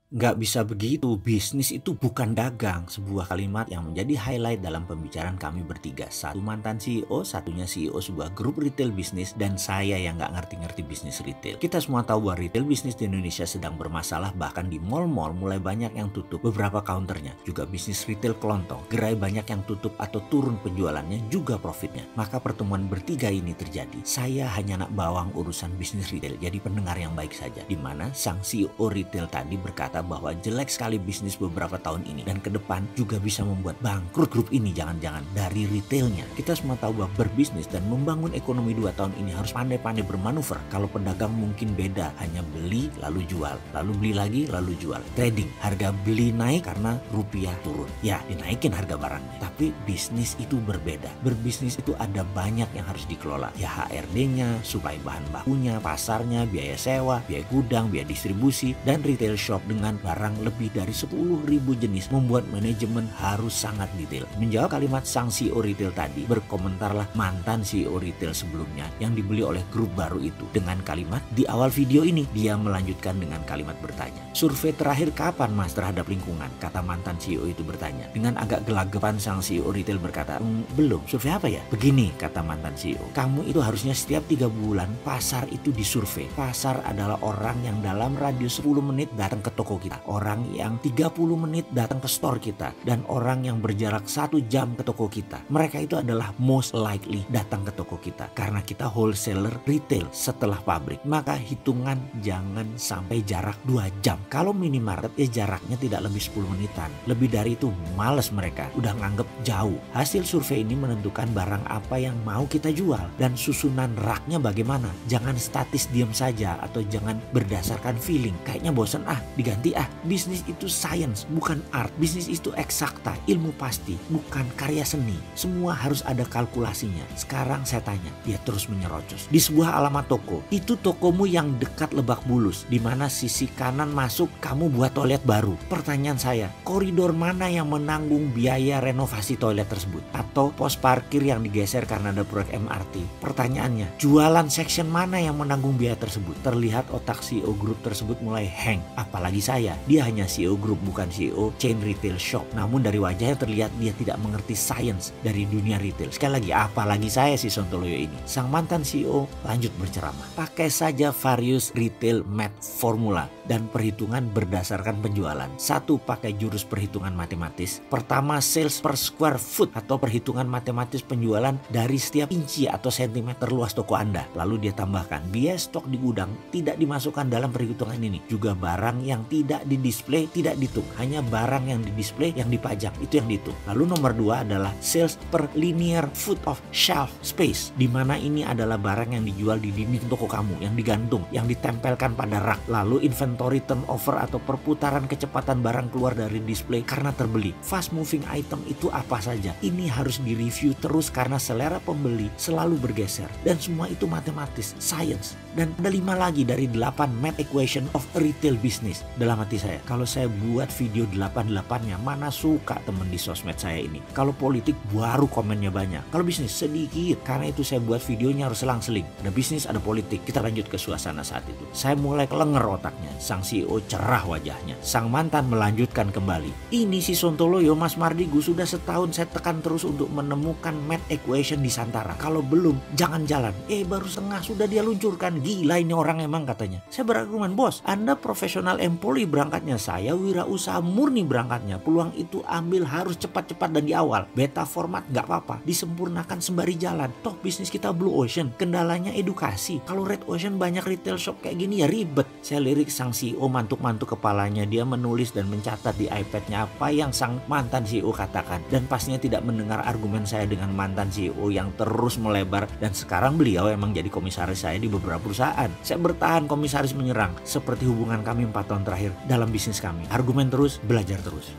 Nggak bisa begitu, bisnis itu bukan dagang. Sebuah kalimat yang menjadi highlight dalam pembicaraan kami bertiga. Satu mantan CEO, satunya CEO sebuah grup retail bisnis, dan saya yang nggak ngerti-ngerti bisnis retail. Kita semua tahu bahwa retail bisnis di Indonesia sedang bermasalah, bahkan di mall-mall mulai banyak yang tutup beberapa counternya. Juga bisnis retail kelontong, gerai banyak yang tutup atau turun penjualannya, juga profitnya. Maka pertemuan bertiga ini terjadi. Saya hanya nak bawang urusan bisnis retail, jadi pendengar yang baik saja. Dimana sang CEO retail tadi berkata bahwa jelek sekali bisnis beberapa tahun ini dan ke depan juga bisa membuat bangkrut grup ini, jangan-jangan dari retailnya. Kita semua tahu bahwa berbisnis dan membangun ekonomi 2 tahun ini harus pandai-pandai bermanuver. Kalau pedagang mungkin beda, hanya beli lalu jual, lalu beli lagi lalu jual. Trading, harga beli naik karena rupiah turun, ya dinaikin harga barangnya. Tapi bisnis itu berbeda. Berbisnis itu ada banyak yang harus dikelola, ya HRD-nya, suplai bahan bakunya, pasarnya, biaya sewa, biaya gudang, biaya distribusi, dan retail shop dengan barang lebih dari 10.000 jenis membuat manajemen harus sangat detail. Menjawab kalimat sang CEO retail tadi, berkomentarlah mantan CEO retail sebelumnya yang dibeli oleh grup baru itu dengan kalimat di awal video ini. Dia melanjutkan dengan kalimat bertanya, "Survei terakhir kapan mas terhadap lingkungan?" Kata mantan CEO itu bertanya. Dengan agak gelagapan sang CEO retail berkata, "Belum, survei apa ya?" "Begini," kata mantan CEO, "kamu itu harusnya setiap 3 bulan pasar itu disurvei. Pasar adalah orang yang dalam radius 10 menit datang ke toko kita, orang yang 30 menit datang ke store kita, dan orang yang berjarak 1 jam ke toko kita. Mereka itu adalah most likely datang ke toko kita karena kita wholesaler retail setelah pabrik. Maka hitungan jangan sampai jarak 2 jam. Kalau minimarket ya jaraknya tidak lebih 10 menitan. Lebih dari itu males mereka, udah nganggep jauh." Hasil survei ini menentukan barang apa yang mau kita jual dan susunan raknya bagaimana. Jangan statis diam saja atau jangan berdasarkan feeling. Kayaknya bosen diganti Bisnis itu science, bukan art. Bisnis itu eksakta, ilmu pasti, bukan karya seni. Semua harus ada kalkulasinya. Sekarang saya tanya, dia terus menyerocos. Di sebuah alamat toko, itu tokomu yang dekat Lebak Bulus, di mana sisi kanan masuk kamu buat toilet baru. Pertanyaan saya, koridor mana yang menanggung biaya renovasi toilet tersebut? Atau pos parkir yang digeser karena ada proyek MRT? Pertanyaannya, jualan section mana yang menanggung biaya tersebut? Terlihat otak CEO grup tersebut mulai hang. Apalagi saya, dia hanya CEO grup bukan CEO chain retail shop. Namun dari wajahnya terlihat dia tidak mengerti science dari dunia retail. Sekali lagi, apalagi saya si Sontoloyo ini. Sang mantan CEO lanjut berceramah. Pakai saja various retail math formula dan perhitungan berdasarkan penjualan. 1, pakai jurus perhitungan matematis. Pertama, sales per square foot atau perhitungan matematis penjualan dari setiap inci atau sentimeter luas toko Anda. Lalu dia tambahkan, biaya stok di gudang tidak dimasukkan dalam perhitungan ini. Juga barang yang tidak di-display tidak dihitung, hanya barang yang di-display yang dipajang itu yang dihitung. Lalu nomor 2 adalah sales per linear foot of shelf space, di mana ini adalah barang yang dijual di dinding toko kamu, yang digantung, yang ditempelkan pada rak. Lalu inventory turnover atau perputaran kecepatan barang keluar dari display karena terbeli. Fast moving item itu apa saja? Ini harus direview terus karena selera pembeli selalu bergeser, dan semua itu matematis, science. Dan ada 5 lagi dari 8 math equation of a retail business. Dalam hati saya, kalau saya buat video 8-8-nya, mana suka temen di sosmed saya ini. Kalau politik baru komennya banyak, kalau bisnis sedikit. Karena itu saya buat videonya harus selang-seling, ada bisnis ada politik. Kita lanjut ke suasana saat itu. Saya mulai kelenger otaknya. Sang CEO cerah wajahnya. Sang mantan melanjutkan kembali, "Ini si Sontoloyo Mas Mardigu sudah setahun saya tekan terus untuk menemukan math equation di Santara. Kalau belum jangan jalan." Baru setengah sudah dia luncurkan. Gila ini orang emang, katanya. Saya berargumen, "Bos, Anda profesional employee berangkatnya, saya wirausaha murni berangkatnya. Peluang itu ambil harus cepat-cepat dan di awal. Beta format nggak apa-apa, disempurnakan sembari jalan. Toh bisnis kita blue ocean, kendalanya edukasi. Kalau red ocean banyak retail shop kayak gini ya ribet." Saya lirik sang CEO mantuk-mantuk kepalanya. Dia menulis dan mencatat di iPad-nya apa yang sang mantan CEO katakan. Dan pastinya tidak mendengar argumen saya dengan mantan CEO yang terus melebar. Dan sekarang beliau emang jadi komisaris saya di beberapa perusahaan. Saya bertahan, komisaris menyerang. Seperti hubungan kami 4 tahun terakhir dalam bisnis kami. Argumen terus, belajar terus.